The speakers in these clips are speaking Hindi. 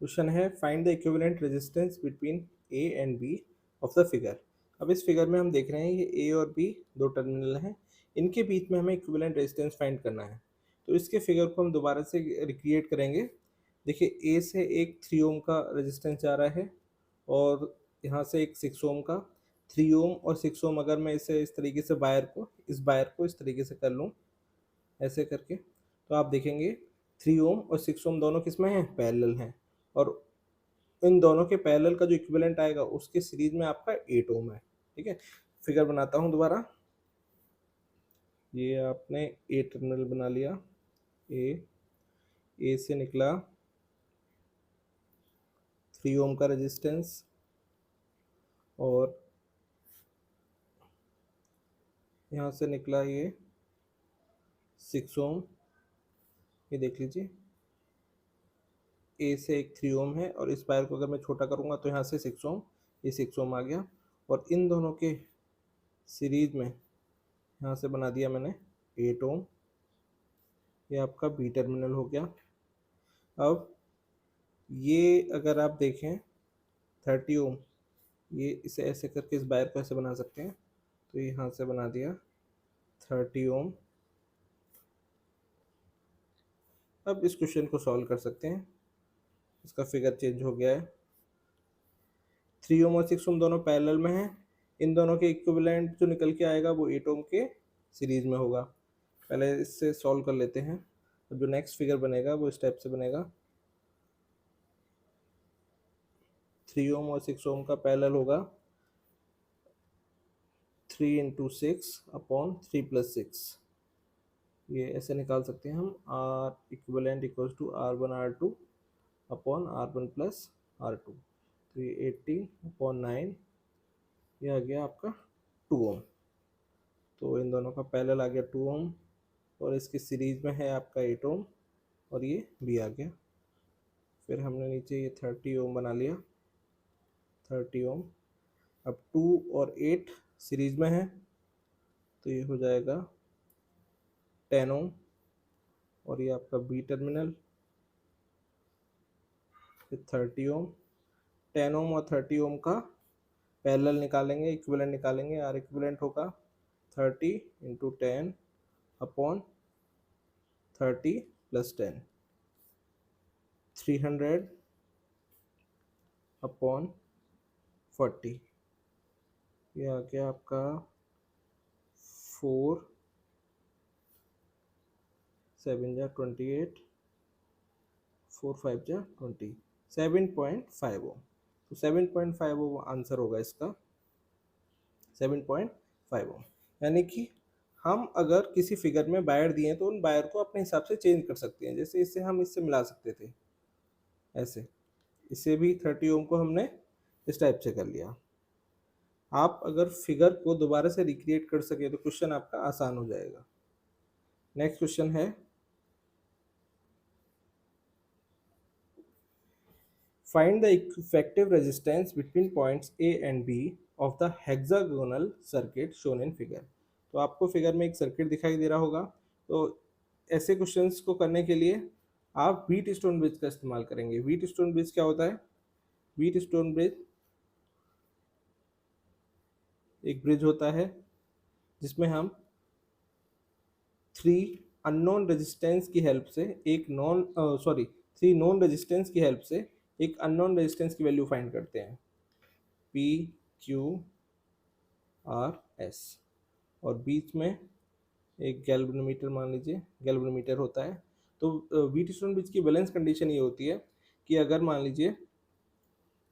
क्वेश्चन है find the equivalent resistance between A and B of the figure. अब इस फिगर में हम देख रहे हैं ये ए और बी दो टर्मिनल हैं, इनके बीच में हमें इक्विवेलेंट रेजिस्टेंस फाइंड करना है। तो इसके फिगर को हम दोबारा से रिक्रिएट करेंगे। देखिए ए से एक 3 ओम का रेजिस्टेंस जा रहा है और यहाँ से एक 6 ओम का। 3 ओम और 6 ओम अगर मैं इसे इस तरीके से वायर को इस तरीके से कर लूँ ऐसे करके, तो आप देखेंगे 3 ओम और 6 ओम दोनों किस में हैं, पैरेलल हैं। और इन दोनों के पैरेलल का जो इक्विवेलेंट आएगा उसके सीरीज में आपका 8 ओम है। ठीक है, फिगर बनाता हूँ दोबारा। ये आपने ए टर्मिनल बना लिया, ए से निकला 3 ओम का रेजिस्टेंस और यहाँ से निकला ये 6 ओम। ये देख लीजिए ए से एक 3 ओम है और इस वायर को अगर मैं छोटा करूँगा तो यहाँ से 6 ओम, ये 6 ओम आ गया। और इन दोनों के सीरीज में यहाँ से बना दिया मैंने 8 ओम। ये आपका बी टर्मिनल हो गया। अब ये अगर आप देखें 30 ओम, ये इसे ऐसे करके इस वायर को ऐसे बना सकते हैं, तो ये यहाँ से बना दिया 30 ओम। अब इस क्वेश्चन को सॉल्व कर सकते हैं, इसका फिगर चेंज हो गया है। 3 ओम और 6 ओम दोनों पैरेलल में हैं, इन दोनों के इक्विवेलेंट जो निकल के आएगा वो 8 ओम के सीरीज में होगा। पहले इससे सॉल्व कर लेते हैं। अब जो नेक्स्ट फिगर बनेगा वो इस टाइप से बनेगा। 3 ओम और 6 ओम का पैरेलल होगा 3 इंटू 6 अपॉन 3 प्लस 6। ये ऐसे निकाल सकते हैं हम, R equivalent equals to R1 R2 upon R1 plus R2। तो ये 18 अपॉन 9, ये आ गया आपका 2 ओम। तो इन दोनों का पैरेलल आ गया 2 ओम और इसकी सीरीज में है आपका 8 ओम और ये भी आ गया। फिर हमने नीचे ये 30 ओम बना लिया, 30 ओम। अब 2 और 8 सीरीज में है तो ये हो जाएगा 10 ओम और ये आपका बी टर्मिनल, फिर 30 ओम। 10 ओम और 30 ओम का पैरेलल निकालेंगे, इक्विवेलेंट निकालेंगे। आर इक्विवेलेंट होगा 30 इंटू 10 अपॉन 30 प्लस 10, 300 अपॉन 40। ये आ गया आपका 4 7 जा 28, 4 5 जा 20, 7.5 ओम। तो 7.5 ओम आंसर होगा इसका, 7.5 ओम। यानी कि हम अगर किसी फिगर में वायर दिए तो उन वायर को अपने हिसाब से चेंज कर सकते हैं। जैसे इससे हम इससे मिला सकते थे ऐसे, इसे भी 30 ओम को हमने इस टाइप से कर लिया। आप अगर फिगर को दोबारा से रिक्रिएट कर सके तो क्वेश्चन आपका आसान हो जाएगा। नेक्स्ट क्वेश्चन है find the effective resistance between points A and B of the hexagonal circuit shown in figure. तो आपको फिगर में एक सर्किट दिखाई दे रहा होगा। तो ऐसे क्वेश्चंस को करने के लिए आप व्हीट स्टोन ब्रिज का इस्तेमाल करेंगे। व्हीट स्टोन ब्रिज क्या होता है? व्हीट स्टोन ब्रिज एक ब्रिज होता है जिसमें हम 3 अननोन रेजिस्टेंस की हेल्प से एक नॉन 3 नॉन रेजिस्टेंस की हेल्प से एक अननोन रेजिस्टेंस की वैल्यू फाइंड करते हैं, P Q R S। और बीच में एक गैल्वेनोमीटर, मान लीजिए गैल्वेनोमीटर होता है। तो व्हीट स्टोन ब्रिज की बैलेंस कंडीशन ये होती है कि अगर मान लीजिए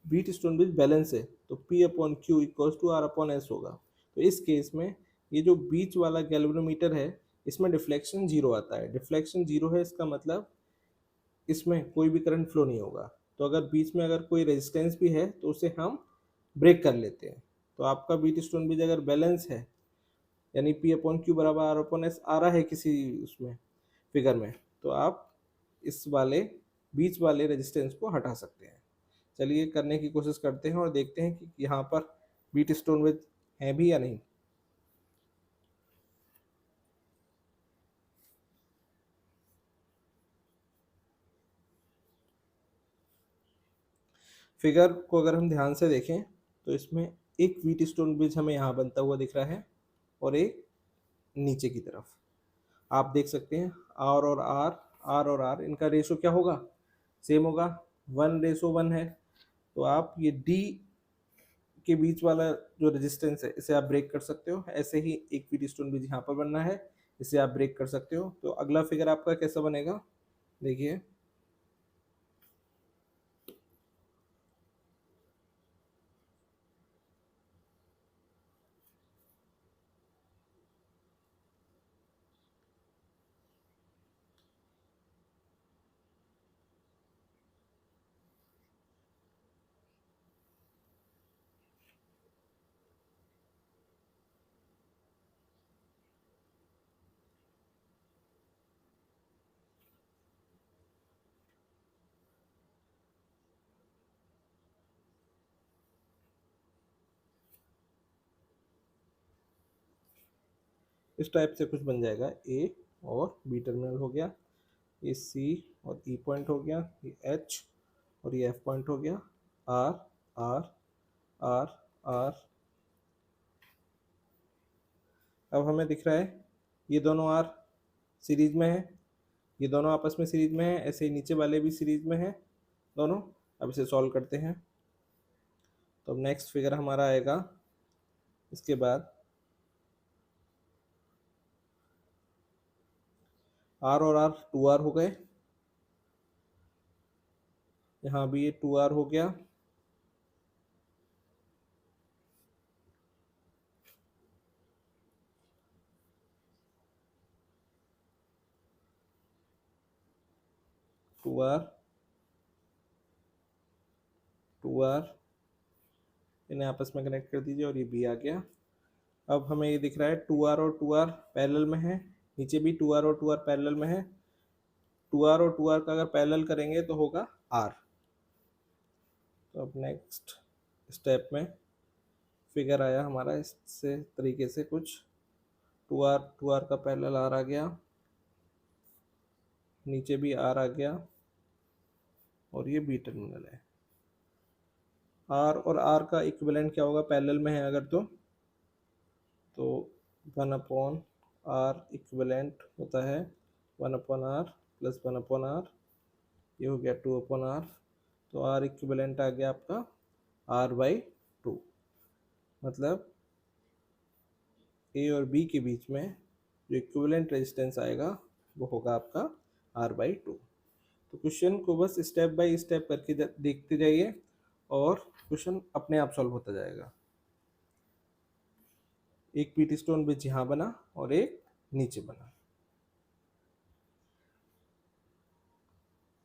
व्हीट स्टोन ब्रिज बैलेंस है तो P upon Q equals to R upon S होगा। तो इस केस में ये जो बीच वाला गैल्वेनोमीटर है इसमें डिफ्लेक्शन जीरो आता है। डिफ्लेक्शन जीरो है, इसका मतलब इसमें कोई भी करंट फ्लो नहीं होगा। तो अगर बीच में अगर कोई रेजिस्टेंस भी है तो उसे हम ब्रेक कर लेते हैं। तो आपका व्हीट स्टोन ब्रिज अगर बैलेंस है यानी P अपॉन क्यू बराबर R अपॉन एस आ रहा है किसी उसमें फिगर में, तो आप इस वाले बीच वाले रेजिस्टेंस को हटा सकते हैं। चलिए करने की कोशिश करते हैं और देखते हैं कि यहाँ पर व्हीट स्टोन ब्रिज है भी या नहीं। फिगर को अगर हम ध्यान से देखें तो इसमें एक व्हीट स्टोन ब्रिज हमें यहाँ बनता हुआ दिख रहा है और एक नीचे की तरफ। आप देख सकते हैं आर और आर इनका रेशो क्या होगा, सेम होगा, 1:1 है। तो आप ये डी के बीच वाला जो रेजिस्टेंस है इसे आप ब्रेक कर सकते हो। ऐसे ही एक व्हीट स्टोन ब्रिज यहाँ पर बनना है, इसे आप ब्रेक कर सकते हो। तो अगला फिगर आपका कैसा बनेगा, देखिए इस टाइप से कुछ बन जाएगा। ए और बी टर्मिनल हो गया, ये सी और ई पॉइंट हो गया, ये एच और ये एफ पॉइंट हो गया, आर आर आर आर। अब हमें दिख रहा है ये दोनों आर सीरीज में है, ये दोनों आपस में सीरीज में है, ऐसे ही नीचे वाले भी सीरीज में है दोनों। अब इसे सॉल्व करते हैं। तो अब नेक्स्ट फिगर हमारा आएगा इसके बाद आर और आर 2R हो गए, यहाँ भी ये 2R हो गया, टू आर टू आर, इन्हें आपस में कनेक्ट कर दीजिए और ये बी आ गया। अब हमें ये दिख रहा है 2R और 2R पैरेलल में है, नीचे भी 2R और 2R पैरेलल में है। 2R और 2R का अगर पैरेलल करेंगे तो होगा R। तो अब नेक्स्ट स्टेप में फिगर आया हमारा इससे तरीके से कुछ, 2R का पैरेलल R आ गया, नीचे भी R आ गया और ये बी टर्मिनल है। R और R का इक्विवेलेंट क्या होगा, पैरेलल में है अगर तो 1/R इक्विवेलेंट होता है 1/R प्लस 1/R, ये हो गया 2/R। तो R इक्विवेलेंट आ गया आपका R/2, मतलब ए और बी के बीच में जो इक्विवेलेंट रेजिस्टेंस आएगा वो होगा आपका R/2। तो क्वेश्चन को बस स्टेप बाय स्टेप करके देखते जाइए और क्वेश्चन अपने आप सॉल्व होता जाएगा। एक व्हीट स्टोन ब्रिज यहाँ बना और एक नीचे बना।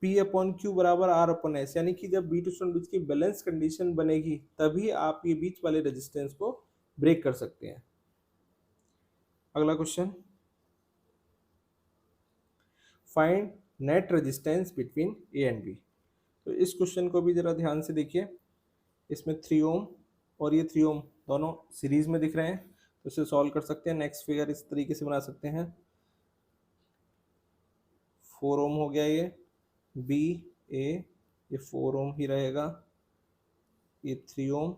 P/Q बराबर R/S, यानी कि जब व्हीट स्टोन ब्रिज की बैलेंस कंडीशन बनेगी तभी आप ये बीच वाले रेजिस्टेंस को ब्रेक कर सकते हैं। अगला question, find net resistance between A and B. तो इस क्वेश्चन को भी जरा ध्यान से देखिए। इसमें 3 ओम और ये 3 ओम दोनों सीरीज में दिख रहे हैं, तो इसे सॉल्व कर सकते हैं। नेक्स्ट फिगर इस तरीके से बना सकते हैं, 4 ओम हो गया, ये बी ए, ये 4 ओम ही रहेगा, ये 3 ओम,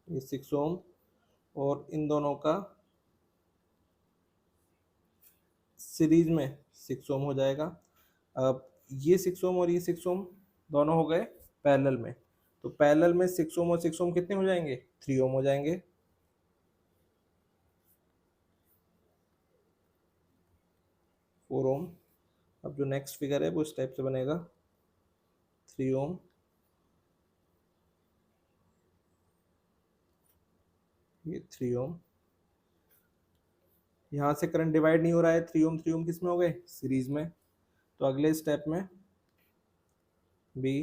ये 6 ओम और इन दोनों का सीरीज में 6 ओम हो जाएगा। अब ये 6 ओम और ये 6 ओम दोनों हो गए पैरेलल में, तो पैरेलल में 6 ओम और 6 ओम कितने हो जाएंगे, 3 ओम हो जाएंगे। Four ohm. अब जो नेक्स्ट फिगर है वो इस टाइप से बनेगा, 3 ओम, ये 3 ओम, यहाँ से करंट डिवाइड नहीं हो रहा है, 3 ओम किस में हो गए, सीरीज में। तो अगले स्टेप में बी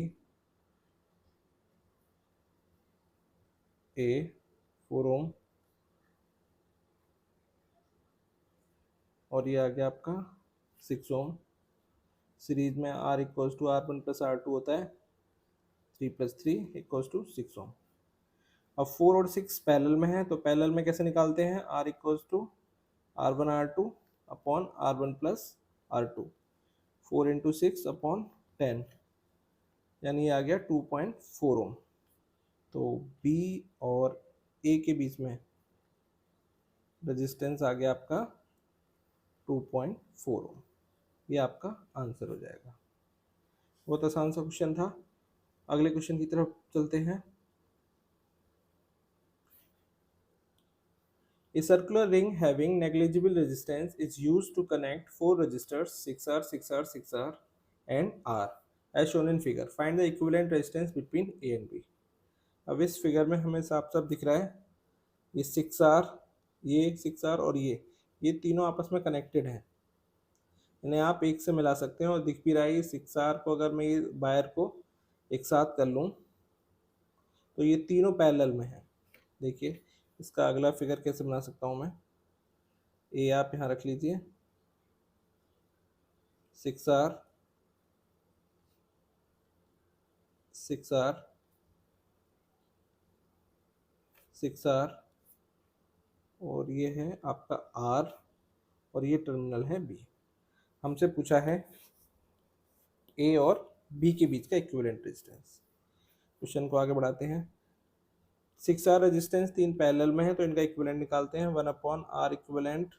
ए 4 ओम और ये आ गया आपका 6 ओम, सीरीज में R equals to R1 plus R2 होता है, 3 + 3 इक्वल्स टू 6 ओम। अब 4 और 6 पैरेलल में है, तो पैरेलल में कैसे निकालते हैं, R equals to R1 R2 upon R1 plus R2, 4 × 6 upon 10, यानी ये आ गया 2.4 ओम। तो बी और ए के बीच में रेजिस्टेंस आ गया आपका 2.4 ओम। ये आपका आंसर हो जाएगा। बहुत आसान सा क्वेश्चन था। अगले क्वेश्चन की तरफ चलते हैं। A circular ring having negligible resistance is used to connect four resistors 6R, 6R, 6R and R as shown in figure. Find the equivalent resistance between A and B. अब इस फिगर में हमें साफ साफ दिख रहा है ये 6R, ये 6R और ये तीनों आपस में कनेक्टेड हैं। इन्हें आप एक से मिला सकते हैं और दिख भी रहा है। ये 6R को अगर मैं ये वायर को एक साथ कर लूँ तो ये तीनों पैरेलल में हैं। देखिए इसका अगला फिगर कैसे बना सकता हूँ मैं। ए आप यहाँ रख लीजिए, 6R 6R 6R और ये है आपका R और ये टर्मिनल है B। हमसे पूछा है A और B के बीच का इक्विवेलेंट रेजिस्टेंस। क्वेश्चन को आगे बढ़ाते हैं। 6R रेजिस्टेंस तीन पैरेलल में है तो इनका इक्विवेलेंट निकालते हैं। 1/R equivalent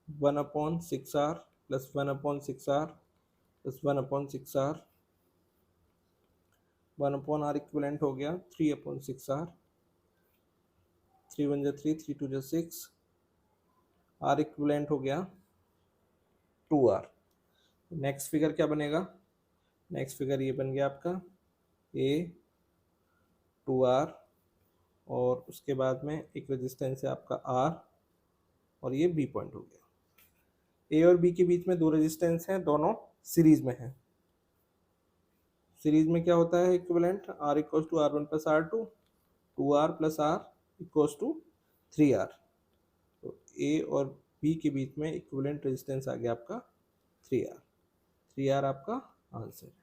1/6R plus 1/6R plus 1/6R 1/R equivalent हो गया 3/6R। 3 1 जा 3, 3 2 जा 6। R इक्विवेलेंट हो गया 2R। नेक्स्ट फिगर क्या बनेगा? नेक्स्ट फिगर ये बन गया आपका A 2R और उसके बाद में एक रेजिस्टेंस है आपका R और ये B पॉइंट हो गया। A और B के बीच में दो रेजिस्टेंस हैं, दोनों सीरीज में हैं। सीरीज में क्या होता है equivalent? R equals to R1 plus R2, 2R plus R equals to 3R। तो A और B के बीच में इक्विवेलेंट रेजिस्टेंस आ गया आपका 3R। 3R आपका आंसर है।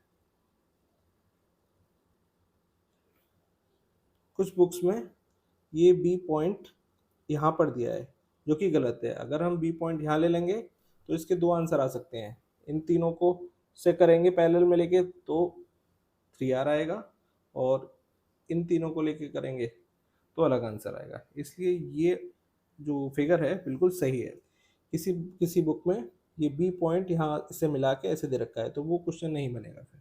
कुछ बुक्स में ये B पॉइंट यहाँ पर दिया है जो कि गलत है। अगर हम B पॉइंट यहाँ ले लेंगे तो इसके दो आंसर आ सकते हैं। इन तीनों को से करेंगे पैरेलल में लेके तो 3R आएगा और इन तीनों को लेके करेंगे तो अलग आंसर आएगा। इसलिए ये जो फिगर है बिल्कुल सही है। किसी किसी बुक में ये B पॉइंट यहाँ से मिला के ऐसे दे रखा है तो वो क्वेश्चन नहीं बनेगा फिर।